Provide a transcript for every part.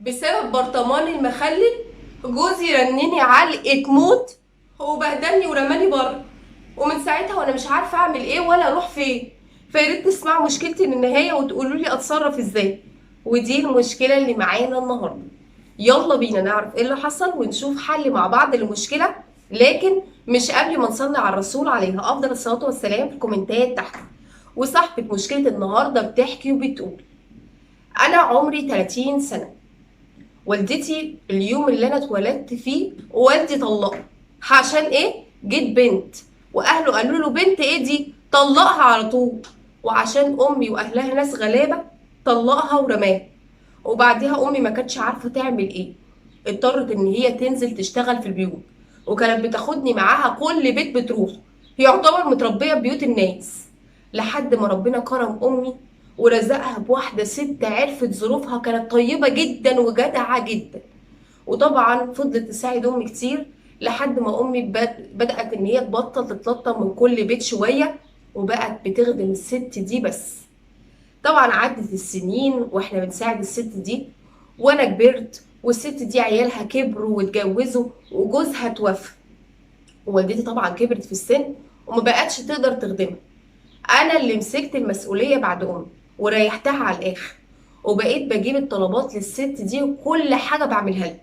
بسبب برطمان المخلل. جوزي رنني علقة موت وبهدلني ورماني بره، ومن ساعتها وانا مش عارفه اعمل ايه ولا اروح فين. فياريت تسمعوا مشكلتي للنهايه وتقولوا لي اتصرف ازاي. ودي المشكله اللي معانا النهارده. يلا بينا نعرف ايه اللي حصل ونشوف حل مع بعض للمشكله، لكن مش قبل ما نصلي على الرسول عليه افضل الصلاه والسلام في الكومنتات تحت. وصاحبه مشكله النهارده بتحكي وبتقول: انا عمري 30 سنه، والدتي اليوم اللي انا اتولدت فيه والدي طلقها. عشان ايه؟ جيت بنت، واهله قالوا له بنت ايه دي، طلقها على طول. وعشان امي واهلها ناس غلابه طلقها ورماها. وبعدها امي ما كانتش عارفه تعمل ايه، اضطرت ان هي تنزل تشتغل في البيوت، وكانت بتاخدني معاها كل بيت بتروح. هي يعتبر متربيه بيوت الناس، لحد ما ربنا كرم امي ورزقها بواحده ست عرفت ظروفها، كانت طيبه جدا وجدعه جدا. وطبعا فضلت تساعد امي كتير لحد ما امي بدات ان هي تبطل تتلطم من كل بيت شويه، وبقت بتخدم الست دي بس. طبعا عدت السنين واحنا بنساعد الست دي، وانا كبرت والست دي عيالها كبروا واتجوزوا وجوزها توفى، ووالدتي طبعا كبرت في السن وما بقتش تقدر تخدمها. انا اللي مسكت المسؤوليه بعد امي وريحتها على الاخر، وبقيت بجيب الطلبات للست دي وكل حاجه بعملها لها.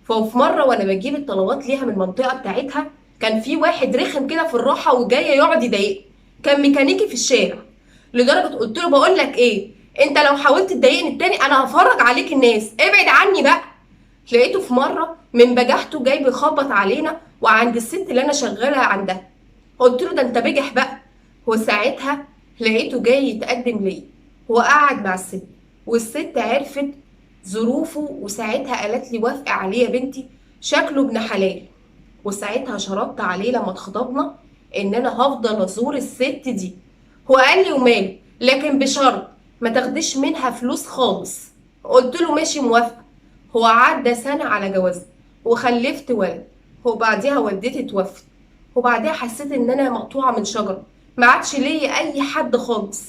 ففي مره وانا بجيب الطلبات ليها من المنطقه بتاعتها، كان في واحد رخم كده في الراحه وجاي يقعد يضايقني، كان ميكانيكي في الشارع. لدرجه قلت له بقول لك ايه، انت لو حاولت تضايقني التاني انا هفرج عليك الناس، ابعد عني بقى. لقيته في مره من بجاحته جاي بيخبط علينا وعند الست اللي انا شغاله عندها. قلت له ده انت بجح بقى. وساعتها لقيته جاي يتقدم لي، هو قعد مع الست، والست عرفت ظروفه وساعتها قالت لي وافقي عليه يا بنتي، شكله ابن حلال. وساعتها شرطت عليه لما اتخطبنا ان انا هفضل ازور الست دي. هو قال لي وماله، لكن بشرط ما تاخديش منها فلوس خالص. قلت له ماشي موافقه. هو عدى سنه على جوازنا وخلفت ولد، وبعديها والدتي توفت، وبعدها حسيت ان انا مقطوعه من شجره، ما عادش ليا اي حد خالص.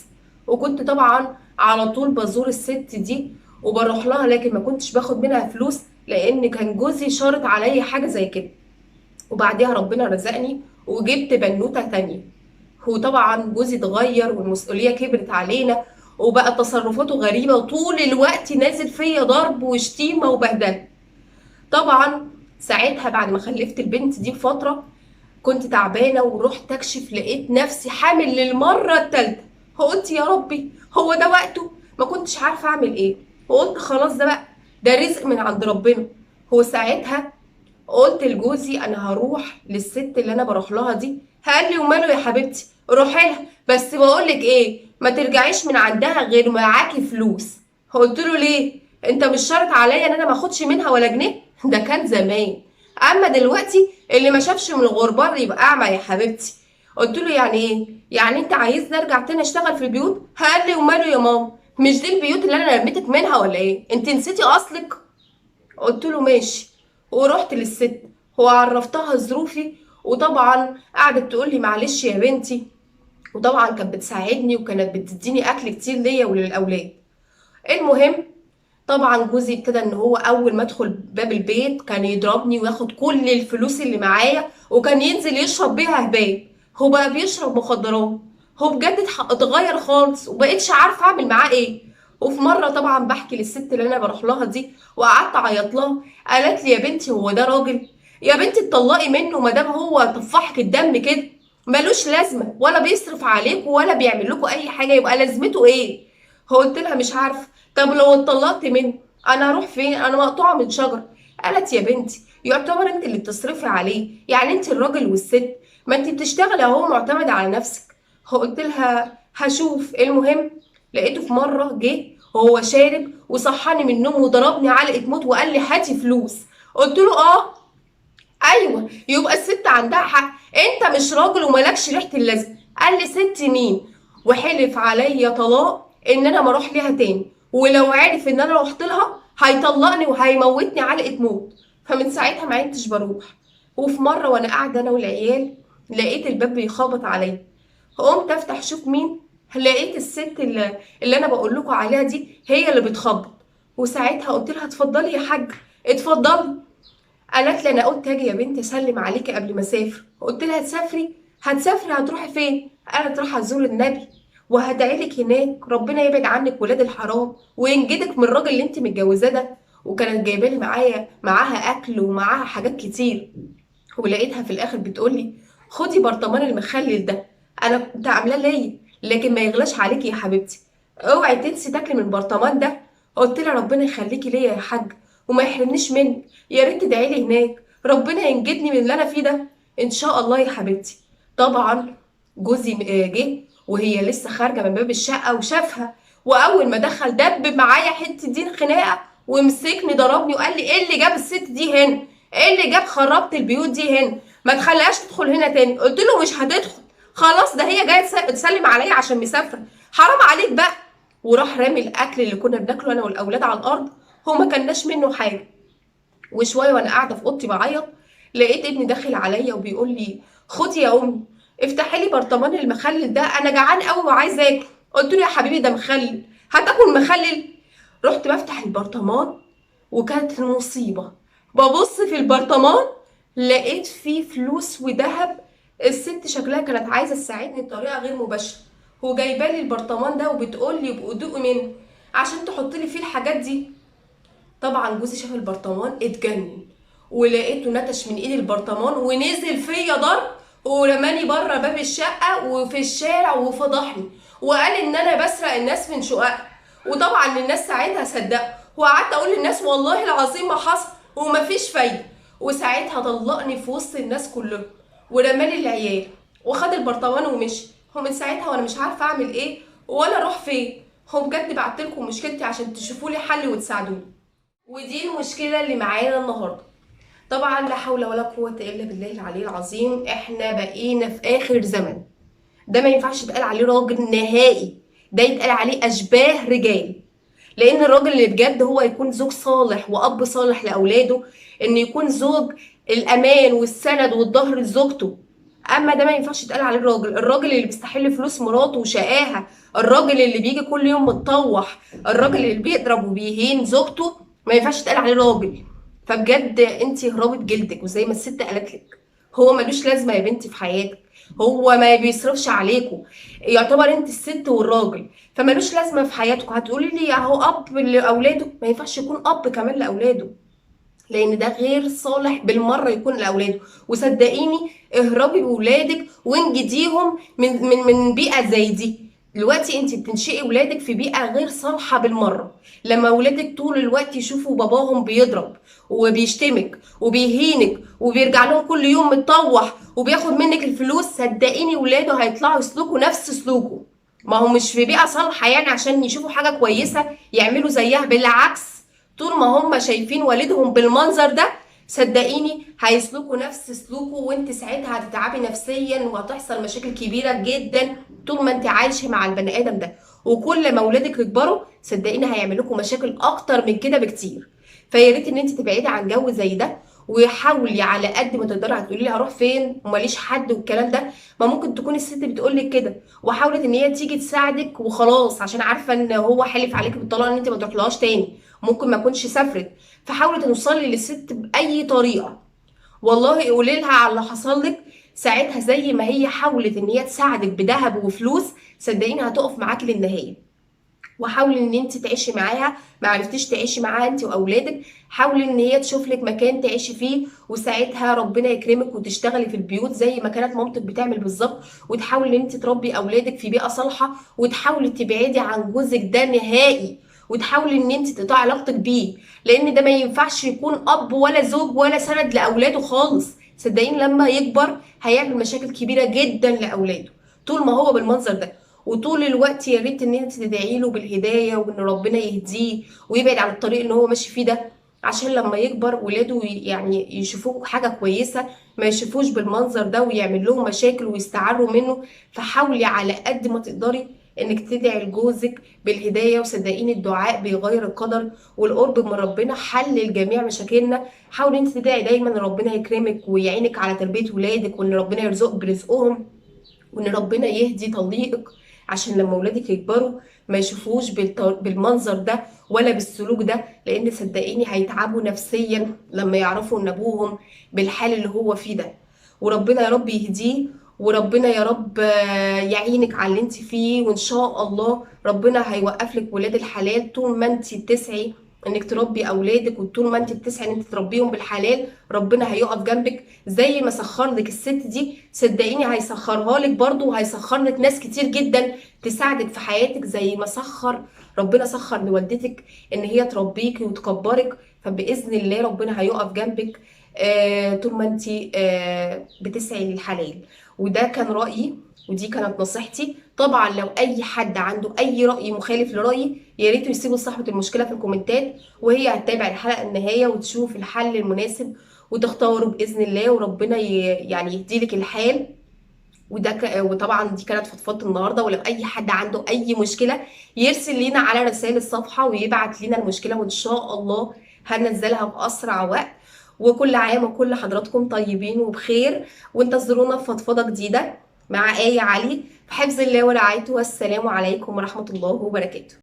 وكنت طبعا على طول بزور الست دي وبروح لها، لكن ما كنتش باخد منها فلوس لان كان جوزي شارط عليا حاجه زي كده. وبعديها ربنا رزقني وجبت بنوته تانية. وطبعا جوزي اتغير والمسؤوليه كبرت علينا، وبقى تصرفاته غريبه وطول الوقت نازل فيا ضرب وشتيمه وبهدله. طبعا ساعتها بعد ما خلفت البنت دي بفتره كنت تعبانه ورحت اكشف، لقيت نفسي حامل للمره التالتة. قلت يا ربي هو ده وقته، ما كنتش عارفه اعمل ايه. وقلت خلاص ده بقى، ده رزق من عند ربنا. هو ساعتها قلت لجوزي انا هروح للست اللي انا بروح لها دي. قال لي وماله يا حبيبتي، روحي لها، بس بقول لك ايه، ما ترجعيش من عندها غير معاكي فلوس. قلت له ليه؟ انت مش شرط عليا ان انا ما اخدش منها ولا جنيه؟ ده كان زمان، اما دلوقتي اللي ما شافش من الغربال يبقى اعمى يا حبيبتي. قلت له يعني ايه؟ يعني انت عايزني ارجع تاني اشتغل في البيوت؟ قال لي وماله يا ماما، مش دي البيوت اللي انا رميتك منها ولا ايه؟ انت نسيتي اصلك؟ قلت له ماشي. ورحت للست وعرفتها ظروفي، وطبعا قعدت تقول لي معلش يا بنتي، وطبعا كانت بتساعدني وكانت بتديني اكل كتير ليا وللاولاد. المهم طبعا جوزي ابتدى ان هو اول ما ادخل باب البيت كان يضربني وياخد كل الفلوس اللي معايا، وكان ينزل يشرب بيها هباب. هو بقى بيشرب مخدرات. هو بجد اتغير خالص وبقيتش عارفه اعمل معاه ايه. وفي مره طبعا بحكي للست اللي انا بروح لها دي وقعدت اعيط لها، قالت لي يا بنتي هو ده راجل؟ يا بنتي اتطلقي منه ما دام هو طفحك الدم كده، ملوش لازمه ولا بيصرف عليكوا ولا بيعمل لكم اي حاجه، يبقى لازمته ايه؟ هو قلت لها مش عارفه. طب لو اتطلقت منه انا هروح فين؟ انا مقطوعه من شجره. قالت يا بنتي يعتبر انت اللي بتصرفي عليه، يعني انت الراجل والست، ما انت بتشتغلي اهو معتمده على نفسك. قلت لها هشوف. المهم لقيته في مره جه وهو شارب وصحاني من النوم وضربني علقه موت وقال لي هاتي فلوس. قلت له اه. ايوه يبقى الست عندها حق، انت مش راجل وملكش ريحه اللازمه. قال لي ست مين؟ وحلف عليا طلاق ان انا ما اروح ليها تاني، ولو عرف ان انا رحت لها هيطلقني وهيموتني علقه موت. فمن ساعتها ما عدتش بروح. وفي مره وانا قاعده انا والعيال لقيت الباب بيخبط عليا، قمت افتح اشوف مين، لقيت الست اللي انا بقول لكم عليها دي هي اللي بتخبط. وساعتها قلت لها اتفضلي يا حاج، اتفضلي. قالت لي انا قلت اجي يا بنتي اسلم عليكي قبل ما اسافر. قلت لها تسافري؟ هتسافري هتروحي فين؟ قالت راح ازور النبي وهدعي لك هناك ربنا يبعد عنك ولاد الحرام وينجدك من الراجل اللي انت متجوزاه ده. وكانت جايبه لي معاها اكل ومعاها حاجات كتير. ولقيتها في الاخر بتقول لي خدي برطمان المخلل ده، انا كنت عاملاه ليا لكن ما يغلاش عليكي يا حبيبتي، اوعي تنسي تاكلي من البرطمان ده. قلت لها ربنا يخليكي ليا يا حاج وما يحرمنيش منك، يا ريت تدعي لي هناك ربنا ينجدني من اللي انا فيه ده ان شاء الله يا حبيبتي. طبعا جوزي جه وهي لسه خارجه من باب الشقه وشافها، واول ما دخل دب معايا حته دين خناقه ومسكني ضربني وقال لي ايه اللي جاب الست دي هنا، ايه اللي جاب خربت البيوت دي هنا، ما تخليهاش تدخل هنا تاني. قلت له مش هتدخل خلاص، ده هي جايه تسلم عليا عشان مسافره، حرام عليك بقى. وراح رامي الاكل اللي كنا بناكله انا والاولاد على الارض، هو ما كلناش منه حاجه. وشويه وانا قاعده في اوضتي بعيط لقيت ابني داخل عليا وبيقول لي خدي يا امي افتحي لي برطمان المخلل ده انا جعان قوي وعايز اكل. قلت له يا حبيبي ده مخلل، هتاكل مخلل؟ رحت بفتح البرطمان وكانت المصيبه، ببص في البرطمان لقيت فيه فلوس وذهب. الست شكلها كانت عايزه تساعدني بطريقه غير مباشره، وجايبه لي البرطمان ده وبتقول لي بقدوق منه عشان تحط لي فيه الحاجات دي. طبعا جوزي شاف البرطمان اتجنن، ولقيته نتش من ايد البرطمان ونزل فيا ضرب ورماني بره باب الشقه وفي الشارع وفضحني وقال ان انا بسرق الناس من شقق. وطبعا الناس ساعتها صدقوا، وقعدت اقول للناس والله العظيم ما حصل ومفيش فايده. وساعتها طلقني في وسط الناس كلهم ورمالي العيال وخد البرطمان ومشي. ومن ساعتها وانا مش عارفه اعمل ايه ولا اروح فين. هو بجد بعتلكم مشكلتي عشان تشوفوا لي حل وتساعدوني، ودي المشكله اللي معانا النهارده. طبعا لا حول ولا قوه الا بالله العلي العظيم، احنا بقينا في اخر زمن. ده ما ينفعش يتقال عليه راجل نهائي، ده يتقال عليه اشباه رجال. لان الراجل اللي بجد هو يكون زوج صالح واب صالح لاولاده، ان يكون زوج الامان والسند والظهر لزوجته. اما ده ما ينفعش يتقال عليه الراجل اللي بيستحل فلوس مراته وشقاها، الراجل اللي بيجي كل يوم متطوح، الراجل اللي بيضرب وبيهين زوجته، ما ينفعش يتقال عليه راجل. فبجد انت هربت جلدك، وزي ما الست قالت لك هو ملوش لازمه يا بنتي في حياتك، هو ما بيصرفش عليكم، يعتبر انت الست والراجل فمالوش لازمه في حياتكم. هتقولي لي اهو اب لاولاده، ما ينفعش يكون اب كمان لاولاده، لان ده غير صالح بالمره يكون لاولاده. وصدقيني اهربي بولادك وانجديهم من بيئه زي دي. دلوقتي انت بتنشئي ولادك في بيئه غير صالحه بالمره. لما ولادك طول الوقت يشوفوا باباهم بيضرب وبيشتمك وبيهينك وبيرجع لهم كل يوم متطوح وبياخد منك الفلوس، صدقيني ولاده هيطلعوا يسلكوا نفس سلوكه. ما هو مش في بيئه صالحه يعني عشان يشوفوا حاجه كويسه يعملوا زيها، بالعكس طول ما هم شايفين والدهم بالمنظر ده صدقيني هيسلكوا نفس سلوكه، وانت ساعتها هتتعبي نفسيا وهتحصل مشاكل كبيره جدا طول ما انت عايشه مع البني ادم ده. وكل ما اولادك يكبروا صدقيني هيعمل لكم مشاكل اكتر من كده بكتير. فيا ريت ان انت تبعدي عن جو زي ده، وحاولي على قد ما تقدري. هتقولي لي هروح فين وماليش حد والكلام ده، ما ممكن تكون الست بتقول لك كده وحاولت ان هي تيجي تساعدك وخلاص عشان عارفه ان هو حلف عليك بالطلاق ان انت ما تروحلهاش تاني، ممكن ما تكونش سافرت. فحاولي توصلي للست باي طريقه، والله قولي لها على اللي حصل لك. ساعتها زي ما هي حاولت ان هي تساعدك بذهب وفلوس صدقيني هتقف معاكي للنهايه. وحاولي ان انت تعيشي معاها، ما عرفتيش تعيشي معاها انت واولادك حاولي ان هي تشوف لك مكان تعيشي فيه، وساعتها ربنا يكرمك وتشتغلي في البيوت زي ما كانت مامتك بتعمل بالظبط. وتحاولي ان انت تربي اولادك في بيئه صالحه، وتحاولي تبعدي عن جوزك ده نهائي، وتحاولي ان انت تقطعي علاقتك بيه، لان ده ما ينفعش يكون اب ولا زوج ولا سند لاولاده خالص. صدقيني لما يكبر هيعمل مشاكل كبيره جدا لاولاده طول ما هو بالمنظر ده. وطول الوقت يا ريت ان انت تدعي له بالهدايه وان ربنا يهديه ويبعد عن الطريق اللي هو ماشي فيه ده، عشان لما يكبر ولاده يعني يشوفوه حاجه كويسه ما يشوفوش بالمنظر ده ويعمل لهم مشاكل ويستعروا منه. فحاولي على قد ما تقدري انك تدعي لجوزك بالهدايه، وصدقيني الدعاء بيغير القدر، والقرب من ربنا حل لجميع مشاكلنا. حاولي انت تدعي دايما ان ربنا يكرمك ويعينك على تربيه ولادك، وان ربنا يرزقك برزقهم، وان ربنا يهدي طليقك عشان لما ولادك يكبروا ما يشوفوش بالمنظر ده ولا بالسلوك ده، لان صدقيني هيتعبوا نفسيا لما يعرفوا ان ابوهم بالحال اللي هو فيه ده. وربنا يا رب يهديه، وربنا يا رب يعينك على اللي انت فيه، وان شاء الله ربنا هيوقف لك ولاد الحلال طول ما انت بتسعي انك تربي اولادك، وطول ما انت بتسعي ان انت تربيهم بالحلال ربنا هيقف جنبك. زي ما سخر لك الست دي صدقيني هيسخرها لك برضو، وهيسخر لك ناس كتير جدا تساعدك في حياتك، زي ما ربنا سخر لوالدتك ان هي تربيكي وتكبرك. فباذن الله ربنا هيقف جنبك طول ما انت بتسعي للحلال. وده كان رايي، ودي كانت نصيحتي. طبعا لو اي حد عنده اي راي مخالف لرايي يا ريت يسيبوا صاحبه المشكله في الكومنتات، وهي هتتابع الحلقه النهايه وتشوف الحل المناسب وتختاره باذن الله، وربنا يعني يهديلك الحال. وطبعا دي كانت فضفضه النهارده. ولو اي حد عنده اي مشكله يرسل لينا على رسائل الصفحه ويبعت لنا المشكله، وان شاء الله هننزلها باسرع وقت. وكل عام وكل حضراتكم طيبين وبخير، وانتظرونا في فضفضه جديده مع آية علي، في حفظ الله ورعايته، والسلام عليكم ورحمه الله وبركاته.